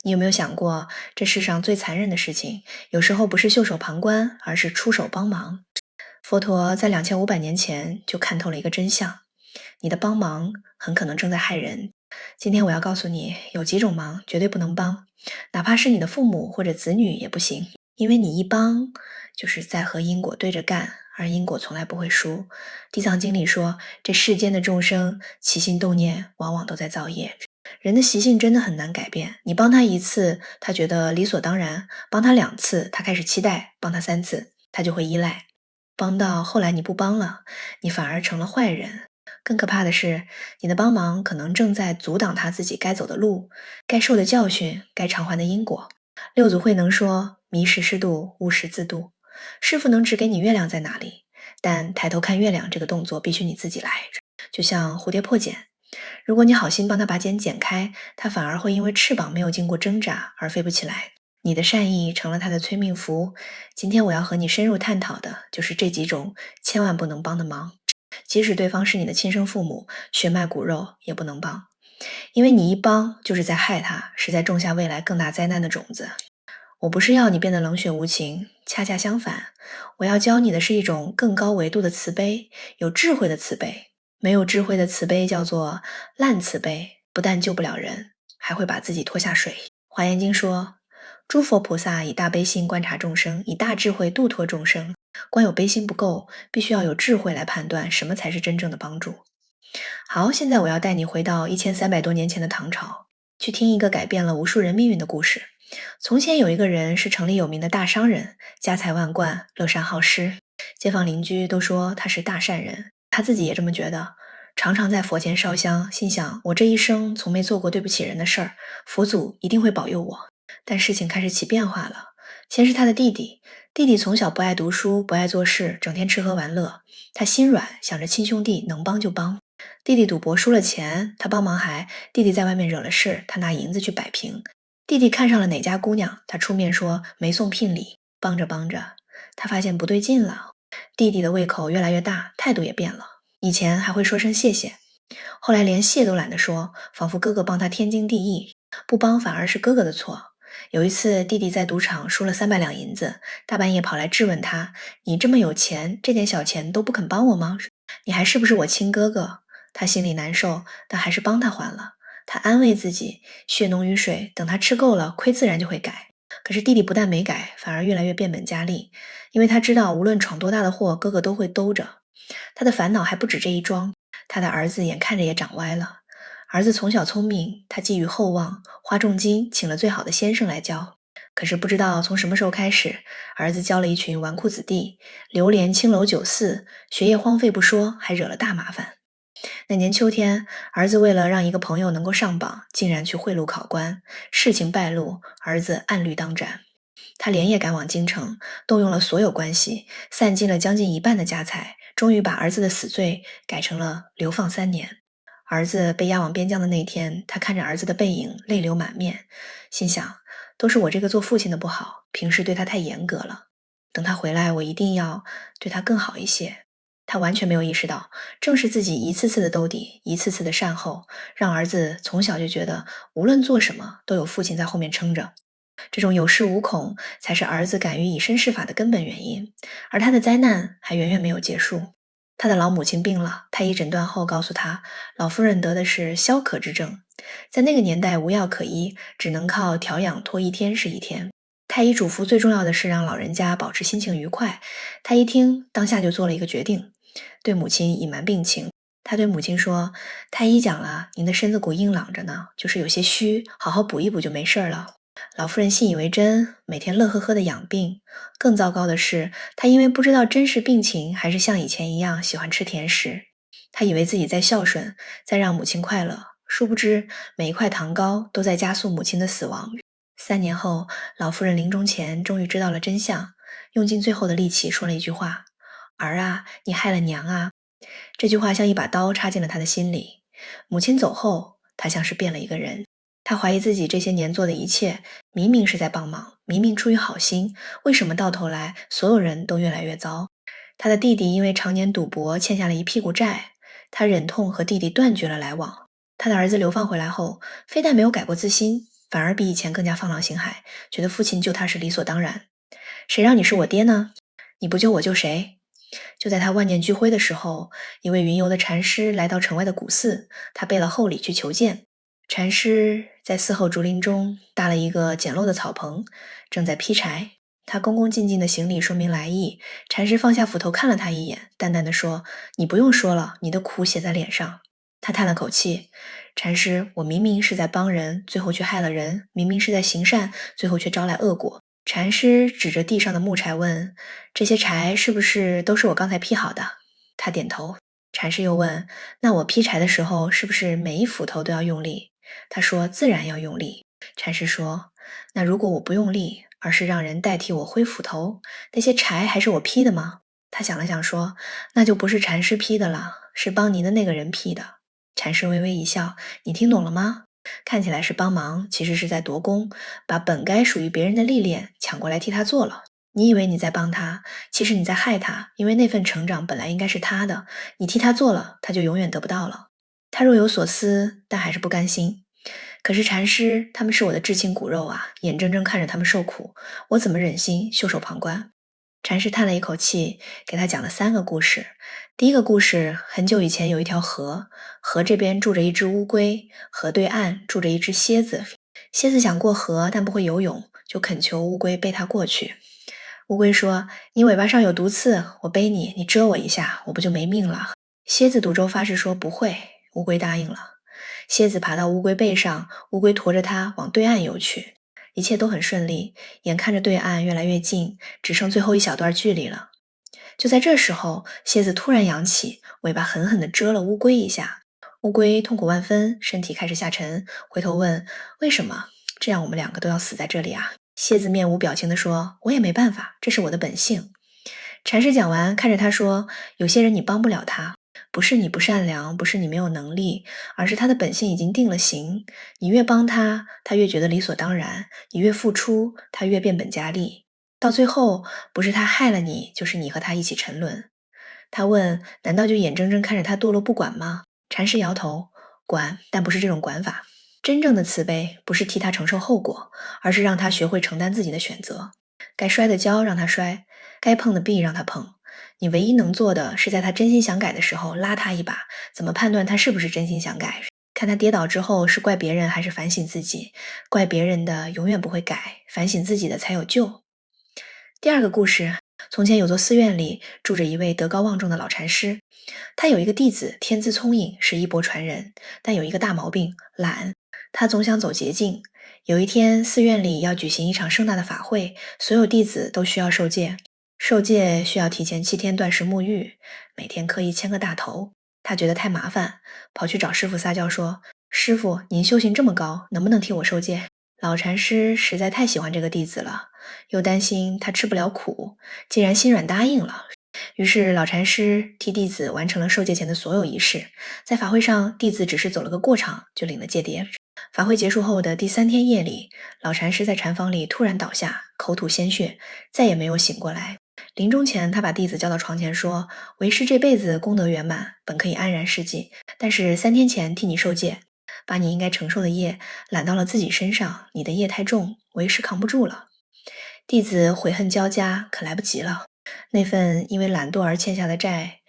你有没有想过，这世上最残忍的事情，有时候不是袖手旁观，而是出手帮忙？佛陀在2500年前就看透了一个真相：你的帮忙很可能正在害人。今天我要告诉你，有几种忙绝对不能帮，哪怕是你的父母或者子女也不行，因为你一帮就是在和因果对着干，而因果从来不会输。地藏经里说，这世间的众生起心动念，往往都在造业。人的习性真的很难改变，你帮他一次，他觉得理所当然；帮他2次，他开始期待；帮他3次，他就会依赖。帮到后来你不帮了，你反而成了坏人。更可怕的是，你的帮忙可能正在阻挡他自己该走的路、该受的教训、该偿还的因果。六祖慧能说：迷时师度，悟时自度。师傅能指给你月亮在哪里，但抬头看月亮这个动作必须你自己来。就像蝴蝶破茧，如果你好心帮它把茧剪开，它反而会因为翅膀没有经过挣扎而飞不起来。你的善意成了它的催命符。今天我要和你深入探讨的就是这几种千万不能帮的忙，即使对方是你的亲生父母，血脉骨肉也不能帮，因为你一帮就是在害他，是在种下未来更大灾难的种子。我不是要你变得冷血无情，恰恰相反，我要教你的是一种更高维度的慈悲，有智慧的慈悲。没有智慧的慈悲叫做烂慈悲，不但救不了人，还会把自己拖下水。华严经说，诸佛菩萨以大悲心观察众生，以大智慧度脱众生。光有悲心不够，必须要有智慧来判断什么才是真正的帮助。好，现在我要带你回到1300多年前的唐朝，去听一个改变了无数人命运的故事。从前有一个人是城里有名的大商人，家财万贯，乐善好施，街坊邻居都说他是大善人，他自己也这么觉得，常常在佛前烧香，心想我这一生从没做过对不起人的事儿，佛祖一定会保佑我。但事情开始起变化了，先是他的弟弟，弟弟从小不爱读书，不爱做事，整天吃喝玩乐，他心软，想着亲兄弟能帮就帮。弟弟赌博输了钱，他帮忙还；弟弟在外面惹了事，他拿银子去摆平。弟弟看上了哪家姑娘，他出面说没送聘礼。帮着帮着，他发现不对劲了，弟弟的胃口越来越大，态度也变了。以前还会说声谢谢，后来连谢都懒得说，仿佛哥哥帮他天经地义，不帮反而是哥哥的错。有一次，弟弟在赌场输了300两银子，大半夜跑来质问他：你这么有钱，这点小钱都不肯帮我吗？你还是不是我亲哥哥？他心里难受，但还是帮他还了。他安慰自己，血浓于水，等他吃够了，亏自然就会改。可是弟弟不但没改，反而越来越变本加厉，因为他知道无论闯多大的祸，哥哥都会兜着。他的烦恼还不止这一桩，他的儿子眼看着也长歪了。儿子从小聪明，他寄予厚望，花重金请了最好的先生来教。可是不知道从什么时候开始，儿子教了一群纨绔子弟，流连青楼酒肆，学业荒废不说，还惹了大麻烦。那年秋天，儿子为了让一个朋友能够上榜，竟然去贿赂考官，事情败露，儿子按律当斩。他连夜赶往京城，动用了所有关系，散尽了将近一半的家财，终于把儿子的死罪改成了流放3年。儿子被押往边疆的那天，他看着儿子的背影，泪流满面，心想，都是我这个做父亲的不好，平时对他太严格了，等他回来，我一定要对他更好一些。他完全没有意识到，正是自己一次次的兜底，一次次的善后，让儿子从小就觉得无论做什么都有父亲在后面撑着。这种有恃无恐才是儿子敢于以身试法的根本原因，而他的灾难还远远没有结束。他的老母亲病了，太医诊断后告诉他，老夫人得的是消渴之症，在那个年代无药可医，只能靠调养拖一天是一天。太医嘱咐最重要的是让老人家保持心情愉快，他一听，当下就做了一个决定，对母亲隐瞒病情。他对母亲说，太医讲了，您的身子骨硬朗着呢，就是有些虚，好好补一补就没事了。老夫人信以为真，每天乐呵呵的养病。更糟糕的是，她因为不知道真实病情，还是像以前一样喜欢吃甜食。她以为自己在孝顺，在让母亲快乐，殊不知每一块糖糕都在加速母亲的死亡。3年后，老夫人临终前终于知道了真相，用尽最后的力气说了一句话：儿啊，你害了娘啊。这句话像一把刀插进了她的心里。母亲走后，她像是变了一个人。他怀疑自己这些年做的一切，明明是在帮忙，明明出于好心，为什么到头来所有人都越来越糟？他的弟弟因为常年赌博欠下了一屁股债，他忍痛和弟弟断绝了来往。他的儿子流放回来后，非但没有改过自新，反而比以前更加放浪形骸，觉得父亲救他是理所当然。谁让你是我爹呢？你不救我救谁？就在他万念俱灰的时候，一位云游的禅师来到城外的古寺，他备了厚礼去求见。禅师在寺后竹林中搭了一个简陋的草棚，正在劈柴。他恭恭敬敬地行礼，说明来意。禅师放下斧头看了他一眼，淡淡地说：“你不用说了，你的苦写在脸上。”他叹了口气：“禅师，我明明是在帮人，最后却害了人；明明是在行善，最后却招来恶果。”禅师指着地上的木柴问：“这些柴是不是都是我刚才劈好的？”他点头。禅师又问：“那我劈柴的时候，是不是每一斧头都要用力？”他说：“自然要用力。”禅师说：“那如果我不用力，而是让人代替我挥斧头，那些柴还是我劈的吗？”他想了想说：“那就不是禅师劈的了，是帮您的那个人劈的。”禅师微微一笑：“你听懂了吗？看起来是帮忙，其实是在夺功，把本该属于别人的历练抢过来替他做了。你以为你在帮他，其实你在害他，因为那份成长本来应该是他的，你替他做了，他就永远得不到了。”他若有所思，但还是不甘心。可是禅师，他们是我的至亲骨肉啊，眼睁睁看着他们受苦，我怎么忍心袖手旁观？禅师叹了一口气，给他讲了3个故事。第一个故事，很久以前有一条河，河这边住着一只乌龟，河对岸住着一只蝎子。蝎子想过河，但不会游泳，就恳求乌龟背它过去。乌龟说：“你尾巴上有毒刺，我背你，你蛰我一下，我不就没命了？”蝎子赌咒发誓说不会，乌龟答应了。蝎子爬到乌龟背上，乌龟驮着它往对岸游去。一切都很顺利，眼看着对岸越来越近，只剩最后一小段距离了。就在这时候，蝎子突然扬起，尾巴狠狠地蛰了乌龟一下。乌龟痛苦万分，身体开始下沉，回头问：“为什么？这样我们2个都要死在这里啊？”蝎子面无表情地说：“我也没办法，这是我的本性。”禅师讲完，看着他说：“有些人你帮不了他，不是你不善良，不是你没有能力，而是他的本性已经定了型。你越帮他，他越觉得理所当然；你越付出，他越变本加厉。到最后，不是他害了你，就是你和他一起沉沦。”他问：“难道就眼睁睁看着他堕落不管吗？”禅师摇头：“管，但不是这种管法。真正的慈悲，不是替他承受后果，而是让他学会承担自己的选择。该摔的跤让他摔，该碰的壁让他碰。你唯一能做的是在他真心想改的时候拉他一把。怎么判断他是不是真心想改？看他跌倒之后是怪别人还是反省自己。怪别人的永远不会改，反省自己的才有救。”第2个故事，从前有座寺院里住着一位德高望重的老禅师，他有一个弟子天资聪颖，是衣钵传人，但有一个大毛病，懒。他总想走捷径。有一天，寺院里要举行一场盛大的法会，所有弟子都需要受戒。受戒需要提前7天断食沐浴，每天刻意牵个大头。他觉得太麻烦，跑去找师傅撒娇说：“师傅，您修行这么高，能不能替我受戒？”老禅师实在太喜欢这个弟子了，又担心他吃不了苦，竟然心软答应了。于是老禅师替弟子完成了受戒前的所有仪式。在法会上，弟子只是走了个过场，就领了戒牒。法会结束后的第3天夜里，老禅师在禅房里突然倒下，口吐鲜血，再也没有醒过来。临终前，他把弟子叫到床前说：“为师这辈子功德圆满，本可以安然事迹，但是3天前替你受戒，把你应该承受的业揽到了自己身上，你的业太重，为师扛不住了。”弟子悔恨交加，可来不及了。那份因为懒惰而欠下的债，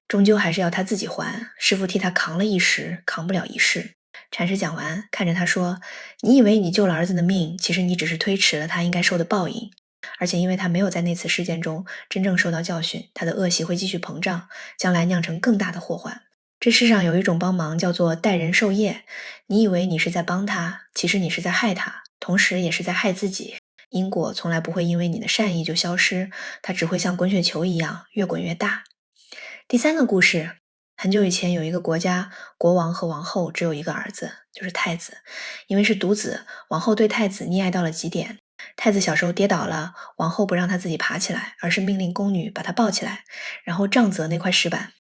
终究还是要他自己还。师父替他扛了一时，扛不了一世。禅师讲完，看着他说：“你以为你救了儿子的命，其实你只是推迟了他应该受的报应。而且因为他没有在那次事件中真正受到教训，他的恶习会继续膨胀，将来酿成更大的祸患。这世上有一种帮忙叫做代人受业，你以为你是在帮他，其实你是在害他，同时也是在害自己。因果从来不会因为你的善意就消失，它只会像滚雪球一样越滚越大。”第3个故事，很久以前有一个国家，国王和王后只有一个儿子，就是太子。因为是独子，王后对太子溺爱到了极点。太子小时候跌倒了，王后不让他自己爬起来，而是命令宫女把他抱起来，然后杖责那块石板。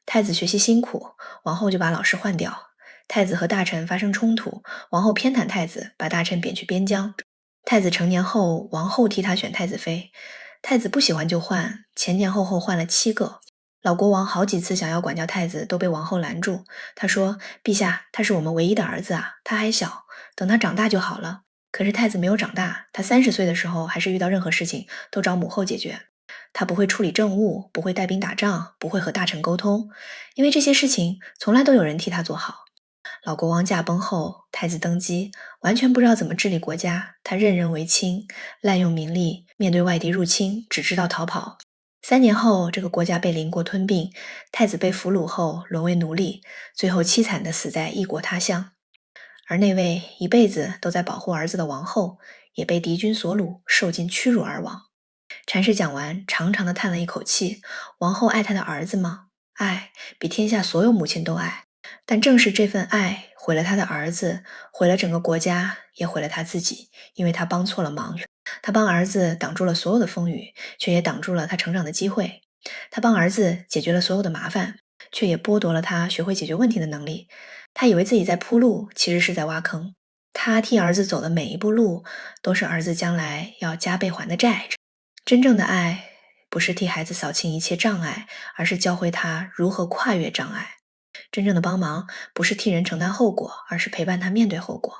太子学习辛苦，王后就把老师换掉。太子和大臣发生冲突，王后偏袒太子，把大臣贬去边疆。太子成年后，王后替他选太子妃。太子不喜欢就换，前前后后换了7个。老国王好几次想要管教太子，都被王后拦住。他说：“陛下，他是我们唯一的儿子啊，他还小，等他长大就好了。可是太子没有长大，他30岁的时候还是遇到任何事情都找母后解决。他不会处理政务，不会带兵打仗，不会和大臣沟通，因为这些事情从来都有人替他做好。老国王驾崩后，太子登基，完全不知道怎么治理国家，他任人唯亲，滥用民力，面对外敌入侵，只知道逃跑。3年后，这个国家被邻国吞并，太子被俘虏后沦为奴隶，最后凄惨地死在异国他乡。而那位一辈子都在保护儿子的王后，也被敌军所掳，受尽屈辱而亡。禅师讲完，长长的叹了一口气。王后爱她的儿子吗？爱，比天下所有母亲都爱。但正是这份爱，毁了她的儿子，毁了整个国家，也毁了她自己，因为她帮错了忙。她帮儿子挡住了所有的风雨，却也挡住了他成长的机会。她帮儿子解决了所有的麻烦，却也剥夺了他学会解决问题的能力。他以为自己在铺路，其实是在挖坑。他替儿子走的每一步路，都是儿子将来要加倍还的债。真正的爱，不是替孩子扫清一切障碍，而是教会他如何跨越障碍。真正的帮忙，不是替人承担后果，而是陪伴他面对后果。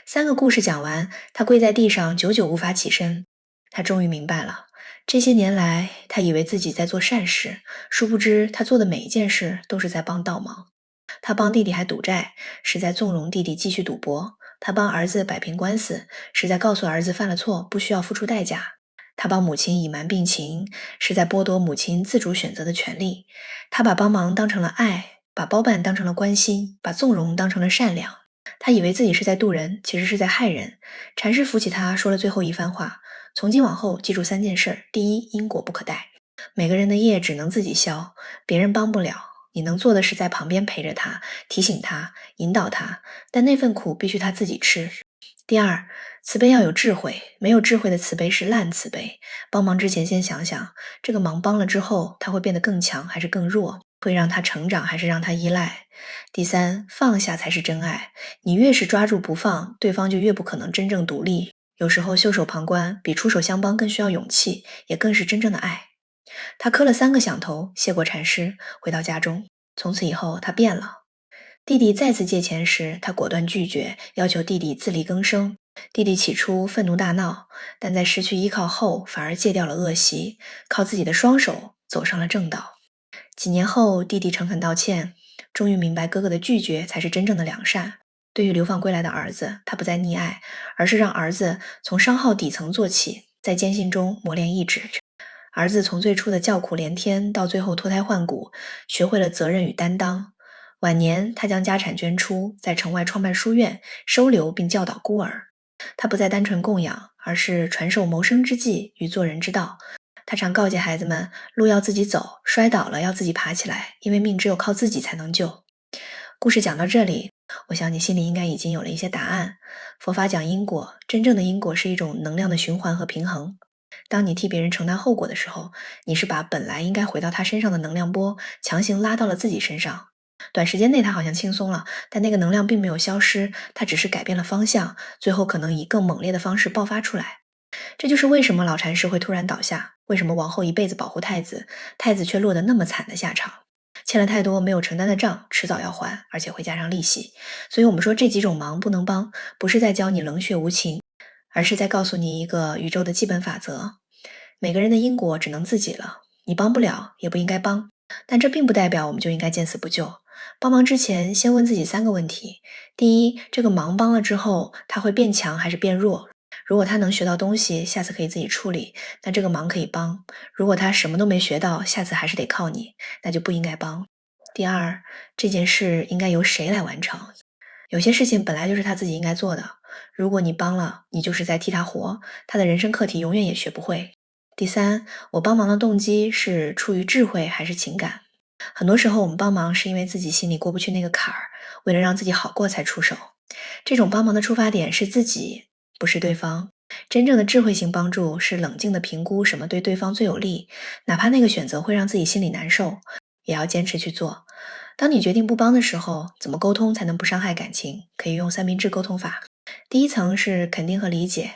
3个故事讲完，他跪在地上，久久无法起身。他终于明白了，这些年来，他以为自己在做善事，殊不知他做的每一件事都是在帮倒忙。他帮弟弟还赌债，是在纵容弟弟继续赌博；他帮儿子摆平官司，是在告诉儿子犯了错不需要付出代价；他帮母亲隐瞒病情，是在剥夺母亲自主选择的权利。他把帮忙当成了爱，把包办当成了关心，把纵容当成了善良。他以为自己是在渡人，其实是在害人。禅师扶起他，说了最后一番话：从今往后，记住3件事。第一，因果不可代，每个人的业只能自己消，别人帮不了。你能做的是在旁边陪着他，提醒他，引导他，但那份苦必须他自己吃。第二，慈悲要有智慧，没有智慧的慈悲是烂慈悲。帮忙之前先想想，这个忙帮了之后，他会变得更强还是更弱？会让他成长还是让他依赖？第三，放下才是真爱。你越是抓住不放，对方就越不可能真正独立。有时候袖手旁观比出手相帮更需要勇气，也更是真正的爱。他磕了3个响头，谢过禅师，回到家中。从此以后，他变了。弟弟再次借钱时，他果断拒绝，要求弟弟自力更生。弟弟起初愤怒大闹，但在失去依靠后，反而戒掉了恶习，靠自己的双手走上了正道。几年后，弟弟诚恳道歉，终于明白哥哥的拒绝才是真正的良善。对于流放归来的儿子，他不再溺爱，而是让儿子从商号底层做起，在艰辛中磨练意志。儿子从最初的叫苦连天，到最后脱胎换骨，学会了责任与担当。晚年，他将家产捐出，在城外创办书院，收留并教导孤儿。他不再单纯供养，而是传授谋生之计与做人之道。他常告诫孩子们，路要自己走，摔倒了要自己爬起来，因为命只有靠自己才能救。故事讲到这里，我想你心里应该已经有了一些答案。佛法讲因果，真正的因果是一种能量的循环和平衡。当你替别人承担后果的时候，你是把本来应该回到他身上的能量波强行拉到了自己身上。短时间内他好像轻松了，但那个能量并没有消失，它只是改变了方向，最后可能以更猛烈的方式爆发出来。这就是为什么老禅师会突然倒下，为什么王后一辈子保护太子，太子却落得那么惨的下场。欠了太多没有承担的账，迟早要还，而且会加上利息。所以我们说这几种忙不能帮，不是在教你冷血无情，而是在告诉你一个宇宙的基本法则。每个人的因果只能自己了，你帮不了，也不应该帮。但这并不代表我们就应该见死不救。帮忙之前，先问自己3个问题。第一，这个忙帮了之后，他会变强还是变弱？如果他能学到东西，下次可以自己处理，那这个忙可以帮。如果他什么都没学到，下次还是得靠你，那就不应该帮。第二，这件事应该由谁来完成？有些事情本来就是他自己应该做的，如果你帮了，你就是在替他活，他的人生课题永远也学不会。第三，我帮忙的动机是出于智慧还是情感？很多时候我们帮忙是因为自己心里过不去那个坎儿，为了让自己好过才出手。这种帮忙的出发点是自己，不是对方。真正的智慧型帮助是冷静地评估什么对对方最有利，哪怕那个选择会让自己心里难受，也要坚持去做。当你决定不帮的时候，怎么沟通才能不伤害感情？可以用3明治沟通法。第一层是肯定和理解，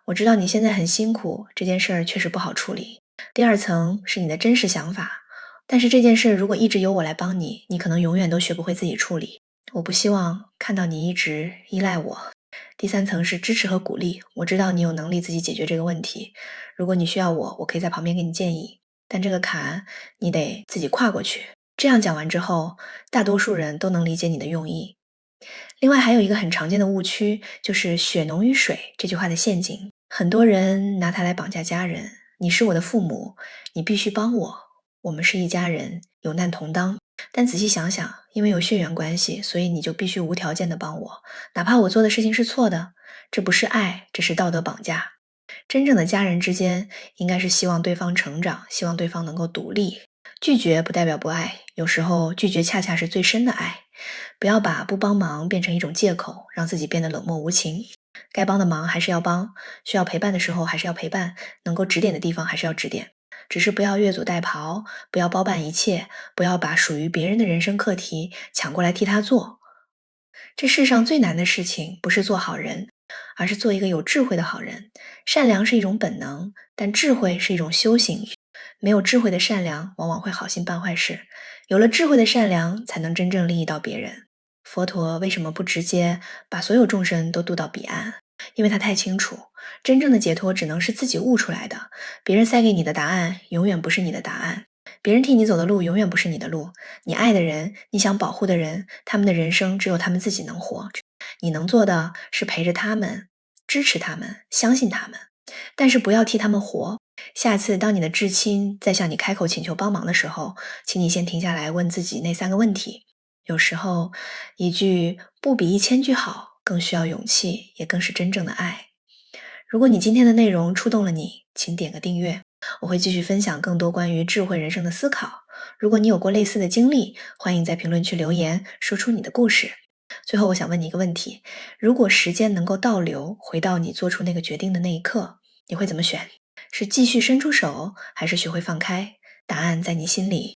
我知道你现在很辛苦，这件事儿确实不好处理。第二层是你的真实想法，但是这件事如果一直由我来帮你，你可能永远都学不会自己处理。我不希望看到你一直依赖我。第三层是支持和鼓励，我知道你有能力自己解决这个问题，如果你需要我，我可以在旁边给你建议，但这个坎你得自己跨过去。这样讲完之后，大多数人都能理解你的用意。另外还有一个很常见的误区，就是血浓于水这句话的陷阱。很多人拿它来绑架家人，你是我的父母，你必须帮我，我们是一家人，有难同当。但仔细想想，因为有血缘关系，所以你就必须无条件的帮我，哪怕我做的事情是错的，这不是爱，这是道德绑架。真正的家人之间，应该是希望对方成长，希望对方能够独立。拒绝不代表不爱，有时候拒绝恰恰是最深的爱。不要把不帮忙变成一种借口，让自己变得冷漠无情。该帮的忙还是要帮，需要陪伴的时候还是要陪伴，能够指点的地方还是要指点。只是不要越俎代庖，不要包办一切，不要把属于别人的人生课题抢过来替他做。这世上最难的事情不是做好人，而是做一个有智慧的好人。善良是一种本能，但智慧是一种修行。没有智慧的善良，往往会好心办坏事。有了智慧的善良，才能真正利益到别人。佛陀为什么不直接把所有众生都渡到彼岸？因为他太清楚，真正的解脱只能是自己悟出来的。别人塞给你的答案，永远不是你的答案。别人替你走的路，永远不是你的路。你爱的人，你想保护的人，他们的人生只有他们自己能活。你能做的是陪着他们，支持他们，相信他们，但是不要替他们活。下次当你的至亲在向你开口请求帮忙的时候，请你先停下来问自己那3个问题。有时候，一句不比1000句好，更需要勇气，也更是真正的爱。如果你今天的内容触动了你，请点个订阅，我会继续分享更多关于智慧人生的思考。如果你有过类似的经历，欢迎在评论区留言，说出你的故事。最后，我想问你一个问题：如果时间能够倒流，回到你做出那个决定的那一刻，你会怎么选？是继续伸出手，还是学会放开？答案在你心里。